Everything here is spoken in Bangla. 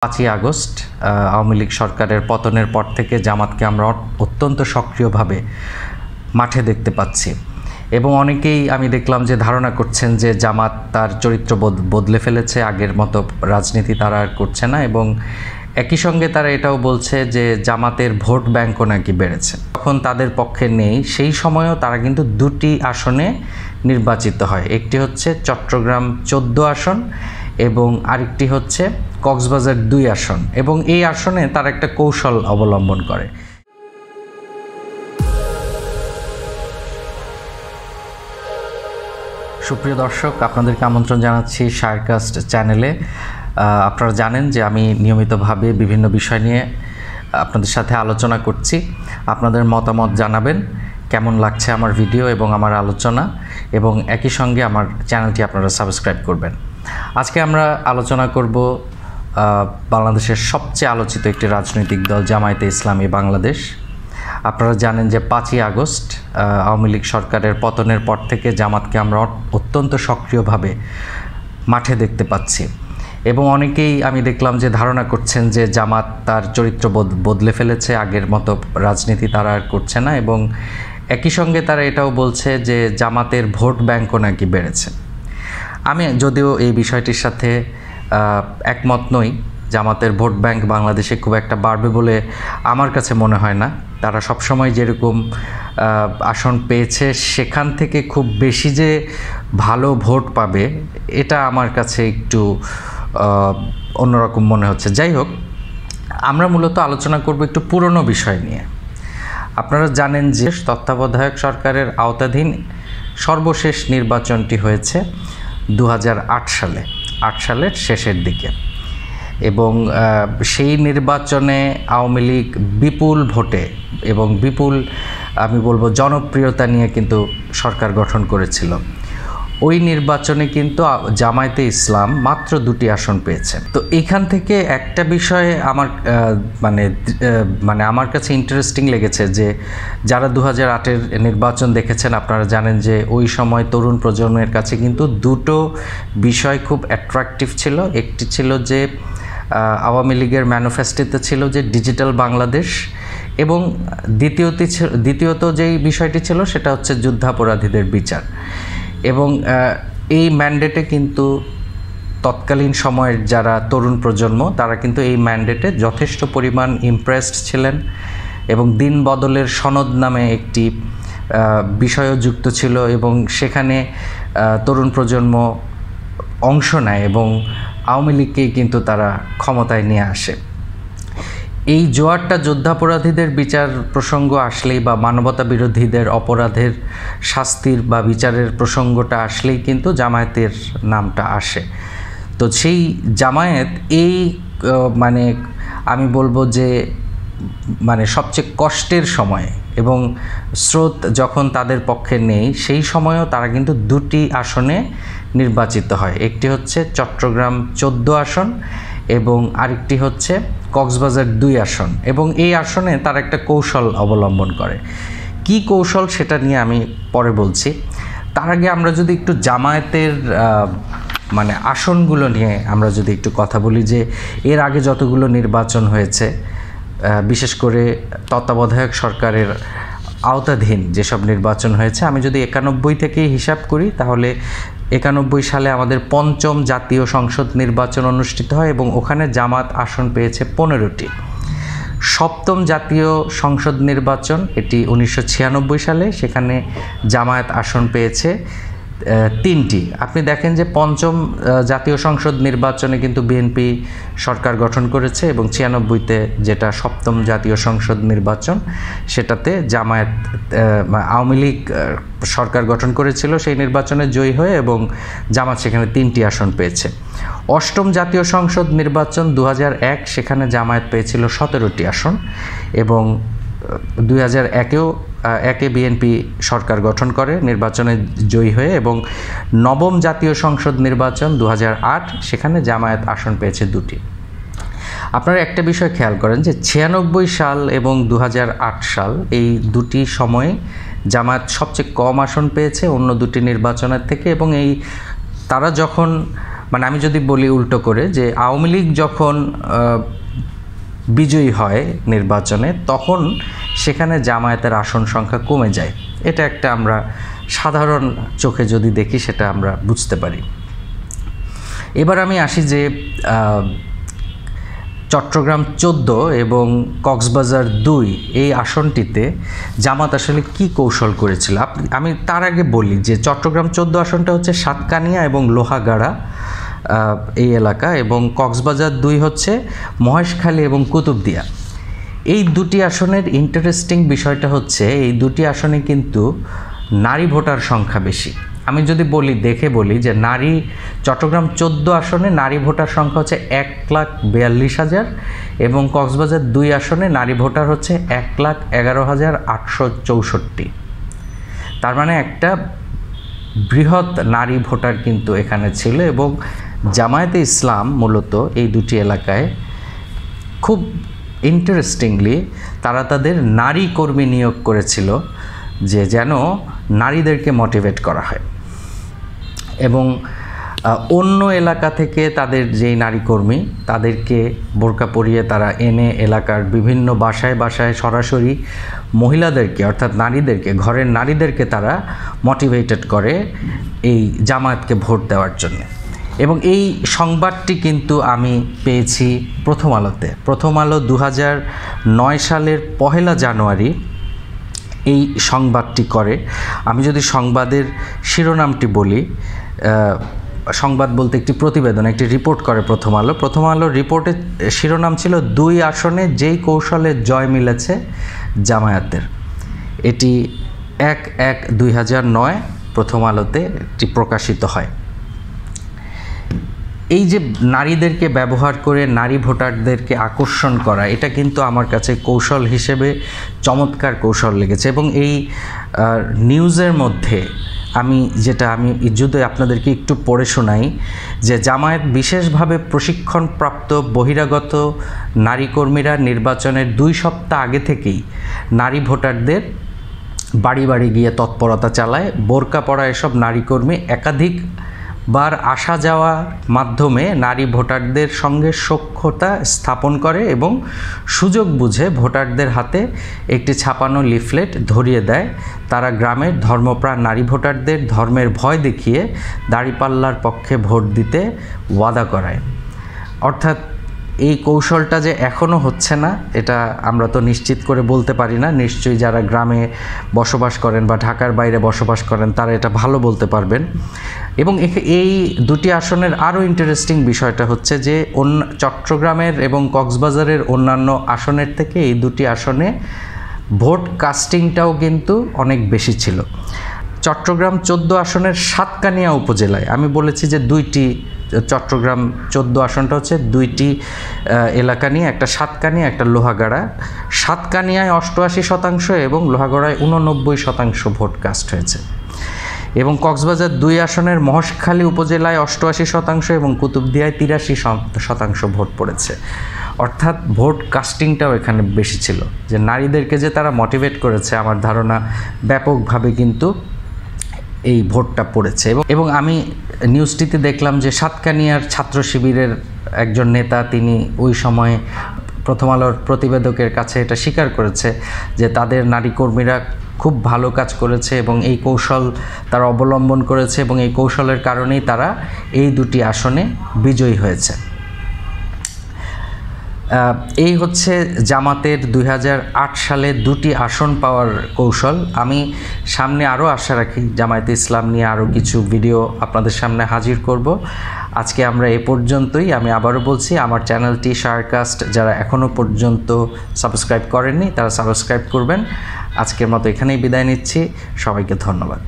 5ই আগস্ট আওয়ামী লীগ সরকারের পতনের পর থেকে জামাতকে আমরা অত্যন্ত সক্রিয়ভাবে মাঠে দেখতে পাচ্ছি এবং অনেকেই আমি দেখলাম যে ধারণা করছেন যে জামাত তার চরিত্র বদলে ফেলেছে, আগের মতো রাজনীতি তারা আর করছে না এবং একই সঙ্গে তারা এটাও বলছে যে জামাতের ভোট ব্যাংকও নাকি বেড়েছে। তখন তাদের পক্ষে নেই, সেই সময়ও তারা কিন্তু দুটি আসনে নির্বাচিত হয়, একটি হচ্ছে চট্টগ্রাম 14 আসন এবং আরেকটি হচ্ছে কক্সবাজার 2 আসন এবং এই আসনে তারা একটা কৌশল অবলম্বন করে। সুপ্রিয় দর্শক, আপনাদেরকে আমন্ত্রণ জানাচ্ছি শায়ারকাস্ট চ্যানেলে। আপনারা জানেন যে আমি নিয়মিতভাবে বিভিন্ন বিষয় নিয়ে আপনাদের সাথে আলোচনা করছি। আপনাদের মতামত জানাবেন, কেমন লাগছে আমার ভিডিও এবং আমার আলোচনা, এবং একই সঙ্গে আমার চ্যানেলটি আপনারা সাবস্ক্রাইব করবেন। আজকে আমরা আলোচনা করব বাংলাদেশের সবচেয়ে আলোচিত একটি রাজনৈতিক দল জামায়াতে ইসলামী বাংলাদেশ। আপনারা জানেন যে 5ই আগস্ট আওয়ামী লীগ সরকারের পতনের পর থেকে জামাতকে আমরা অত্যন্ত সক্রিয়ভাবে মাঠে দেখতে পাচ্ছি এবং অনেকেই আমি দেখলাম যে ধারণা করছেন যে জামাত তার চরিত্র বদলে ফেলেছে, আগের মতো রাজনীতি তারা আর করছে না এবং একই সঙ্গে তারা এটাও বলছে যে জামাতের ভোট ব্যাংকও নাকি বেড়েছে। আমি যদিও এই বিষয়টির সাথে একমত নই। জামাতের ভোট ব্যাংক বাংলাদেশে খুব একটা বাড়বে বলে আমার কাছে মনে হয় না। তারা সবসময় যেরকম আসন পেয়েছে সেখান থেকে খুব বেশি যে ভালো ভোট পাবে এটা আমার কাছে একটু অন্যরকম মনে হচ্ছে। যাই হোক, আমরা মূলত আলোচনা করব একটু পুরনো বিষয় নিয়ে। আপনারা জানেন যে তত্ত্বাবধায়ক সরকারের আওতাধীন সর্বশেষ নির্বাচনটি হয়েছে 2008 সালে, 8 সালের শেষের দিকে এবং সেই নির্বাচনে আওয়ামী লীগ বিপুল ভোটে এবং বিপুল আমি বলবো জনপ্রিয়তা নিয়ে কিন্তু সরকার গঠন করেছিল। ওই নির্বাচনে কিন্তু জামায়াতে ইসলাম মাত্র 2টি আসন পেয়েছে। তো এখান থেকে একটা বিষয়ে আমার কাছে ইন্টারেস্টিং লেগেছে যে যারা 2008-এর নির্বাচন দেখেছেন আপনারা জানেন যে ওই সময় তরুণ প্রজন্মের কাছে কিন্তু দুটো বিষয় খুব অ্যাট্রাকটিভ ছিল। একটি ছিল যে আওয়ামী লীগের ম্যানিফেস্টোতে ছিল যে ডিজিটাল বাংলাদেশ এবং দ্বিতীয়ত যেই বিষয়টি ছিল সেটা হচ্ছে যুদ্ধাপরাধীদের বিচার এবং এই ম্যান্ডেটে কিন্তু তৎকালীন সময়ের যারা তরুণ প্রজন্ম তারা কিন্তু এই ম্যান্ডেটে যথেষ্ট পরিমাণ ইমপ্রেসড ছিলেন এবং দিন বদলের সনদ নামে একটি বিষয়ও যুক্ত ছিল এবং সেখানে তরুণ প্রজন্ম অংশ নেয় এবং আওয়ামী লীগকেই কিন্তু তারা ক্ষমতায় নিয়ে আসে। এই জোয়ারটা যুদ্ধাপরাধীদের বিচার প্রসঙ্গ আসলেই বা মানবতা বিরোধীদের অপরাধের শাস্তির বা বিচারের প্রসঙ্গটা আসলেই কিন্তু জামায়াতের নামটা আসে। তো সেই জামায়াত এই আমি বলবো যে সবচেয়ে কষ্টের সময় এবং স্রোত যখন তাদের পক্ষে নেই সেই সময়ও তারা কিন্তু 2টি আসনে নির্বাচিত হয়, একটি হচ্ছে চট্টগ্রাম 14 আসন এবং আরেকটি হচ্ছে কক্সবাজার 2 আসন এবং এই আসনে তারা একটা কৌশল অবলম্বন করে। কি কৌশল সেটা নিয়ে আমি পরে বলছি। তার আগে আমরা যদি একটু জামায়াতের আসনগুলো নিয়ে আমরা যদি একটু কথা বলি যে এর আগে যতগুলো নির্বাচন হয়েছে, বিশেষ করে তত্ত্বাবধায়ক সরকারের আওতাধীন যেসব নির্বাচন হয়েছে, আমি যদি 91 থেকেই হিসাব করি তাহলে 91 সালে আমাদের 5ম জাতীয় সংসদ নির্বাচন অনুষ্ঠিত হয় এবং ওখানে জামাত আসন পেয়েছে 15টি। 7ম জাতীয় সংসদ নির্বাচন এটি 1996 সালে, সেখানে জামায়াত আসন পেয়েছে 3টি। আপনি দেখেন যে 5ম জাতীয় সংসদ নির্বাচনে কিন্তু বিএনপি সরকার গঠন করেছে এবং 96-তে যেটা 7ম জাতীয় সংসদ নির্বাচন সেটাতে জামায়াত আওয়ামী লীগ সরকার গঠন করেছিল, সেই নির্বাচনে জয়ী হয়ে এবং জামাত সেখানে 3টি আসন পেয়েছে। 8ম জাতীয় সংসদ নির্বাচন 2001, সেখানে জামায়াত পেয়েছিল 17টি আসন এবং 2001-এও বিএনপি সরকার গঠন করে নির্বাচনে জয়ী হয়ে এবং 9ম জাতীয় সংসদ নির্বাচন 2008, সেখানে জামায়াত আসন পেয়েছে 2টি। আপনারা একটা বিষয় খেয়াল করেন যে 96 সাল এবং 2008 সাল এই 2টি সময়ে জামায়াত সবচেয়ে কম আসন পেয়েছে অন্য 2টি নির্বাচনের থেকে এবং তারা যখন মানে আমি যদি বলি উল্টো করে যে আওয়ামী লীগ যখন বিজয়ী হয় নির্বাচনে তখন সেখানে জামায়াতের আসন সংখ্যা কমে যায়। এটা একটা আমরা সাধারণ চোখে যদি দেখি সেটা আমরা বুঝতে পারি। এবার আমি আসি যে চট্টগ্রাম 14 এবং কক্সবাজার 2 এই আসনটিতে জামাত আসলে কি কৌশল করেছিল। আমি তার আগে বলি যে চট্টগ্রাম 14 আসনটা হচ্ছে সাতকানিয়া এবং লোহাগাড়া এই এলাকা, এবং কক্সবাজার 2 হচ্ছে মহেশখালী এবং কুতুবদিয়া। এই দুটি আসনের ইন্টারেস্টিং বিষয়টা হচ্ছে এই দুটি আসনে কিন্তু নারী ভোটার সংখ্যা বেশি। আমি যদি বলি যে নারী চট্টগ্রাম 14 আসনে নারী ভোটার সংখ্যা হচ্ছে 1,42,000 এবং কক্সবাজার 2 আসনে নারী ভোটার হচ্ছে 1,11,864। তার মানে একটা বৃহৎ নারী ভোটার কিন্তু এখানে ছিল, এবং জামায়াতে ইসলাম মূলত এই দুটি এলাকায় খুব ইন্টারেস্টিংলি তারা তাদের নারী কর্মী নিয়োগ করেছিল যে যেন নারীদেরকে মোটিভেট করা হয়, এবং অন্য এলাকা থেকে তাদের যেই নারী কর্মী তাদেরকে বোরকা পরিয়ে তারা এনে এলাকার বিভিন্ন বাসায় বাসায় সরাসরি মহিলাদেরকে অর্থাৎ নারীদেরকে, ঘরের নারীদেরকে তারা মোটিভেটেড করে এই জামায়াতকে ভোট দেওয়ার জন্য। এবং এই সংবাদটি কিন্তু আমি পেয়েছি প্রথম আলোতে। প্রথম আলো 2009 সালের 1 জানুয়ারি এই সংবাদটি করে। আমি যদি সংবাদের শিরোনামটি বলি, সংবাদ বলতে একটি প্রতিবেদন, একটি রিপোর্ট করে প্রথম আলো। প্রথম আলোর রিপোর্টের শিরোনাম ছিল 2 আসনে যেই কৌশলে জয় মিলেছে জামায়াতের। এটি 1/1/2009 প্রথম আলোতে এটি প্রকাশিত হয়। এই যে নারীদেরকে ব্যবহার করে নারী ভোটারদেরকে আকর্ষণ করা, এটা কিন্তু আমার কাছে কৌশল হিসেবে চমৎকার কৌশল লেগেছে। এবং এই নিউজের মধ্যে আমি যদি আপনাদেরকে একটু পড়ে শোনাই যে জামায়াত বিশেষভাবে প্রশিক্ষণপ্রাপ্ত বহিরাগত নারী কর্মীরা নির্বাচনের 2 সপ্তাহ আগে থেকেই নারী ভোটারদের বাড়ি বাড়ি গিয়ে তৎপরতা চালায়। বোরকা পরা এসব নারী কর্মী একাধিকবার আসা যাওয়া মাধ্যমে নারী ভোটারদের সঙ্গে সখ্যতা স্থাপন করে এবং সুযোগ বুঝে ভোটারদের হাতে একটি ছাপানো লিফলেট ধরিয়ে দেয়। তারা গ্রামের ধর্মপ্রাণ নারী ভোটারদের ধর্মের ভয় দেখিয়ে দাঁড়িপাল্লার পক্ষে ভোট দিতে ওয়াদা করায়। অর্থাৎ এই কৌশলটা যে এখনও হচ্ছে না এটা আমরা তো নিশ্চিত করে বলতে পারি না। নিশ্চয়ই যারা গ্রামে বসবাস করেন বা ঢাকার বাইরে বসবাস করেন তারা এটা ভালো বলতে পারবেন। এবং এই দুটি আসনের আরও ইন্টারেস্টিং বিষয়টা হচ্ছে যে চট্টগ্রামের এবং কক্সবাজারের অন্যান্য আসনের থেকে এই দুটি আসনে ভোট কাস্টিংটাও কিন্তু অনেক বেশি ছিল। চট্টগ্রাম 14 আসনের সাতকানিয়া উপজেলায় আমি বলেছি যে 2টি চট্টগ্রাম 14 আসনটা হচ্ছে 2টি এলাকা নিয়ে, একটা সাতকানিয়া একটা লোহাগাড়া। সাতকানিয়ায় 88% এবং লোহাগাড়ায় 89% ভোট কাস্ট হয়েছে। এবং কক্সবাজার 2 আসনের মহেশখালী উপজেলায় 88% এবং কুতুবদিয়ায় 83% ভোট পড়েছে। অর্থাৎ ভোট কাস্টিংটাও এখানে বেশি ছিল। যে নারীদেরকে যে তারা মোটিভেট করেছে আমার ধারণা ব্যাপকভাবে কিন্তু এই ভোটটা পড়েছে। এবং আমি নিউজটিতে দেখলাম যে সাতকানিয়ার ছাত্র শিবিরের একজন নেতা তিনি ওই সময়ে প্রথম আলোর প্রতিবেদকের কাছে এটা স্বীকার করেছে যে তাদের নারী কর্মীরা খুব ভালো কাজ করেছে এবং এই কৌশল তারা অবলম্বন করেছে এবং এই কৌশলের কারণেই তারা এই দুটি আসনে বিজয়ী হয়েছে। এই হচ্ছে জামাতের 2008 সালে 2টি আসন পাওয়ার কৌশল। আমি সামনে আরও আশা রাখি জামায়াতে ইসলাম নিয়ে আরও কিছু ভিডিও আপনাদের সামনে হাজির করব। আজকে আমরা এ পর্যন্তই। আমি আবারও বলছি আমার চ্যানেলটি শায়ারকাস্ট যারা এখনও পর্যন্ত সাবস্ক্রাইব করেননি তারা সাবস্ক্রাইব করবেন। আজকের মতো এখানেই বিদায় নিচ্ছি। সবাইকে ধন্যবাদ।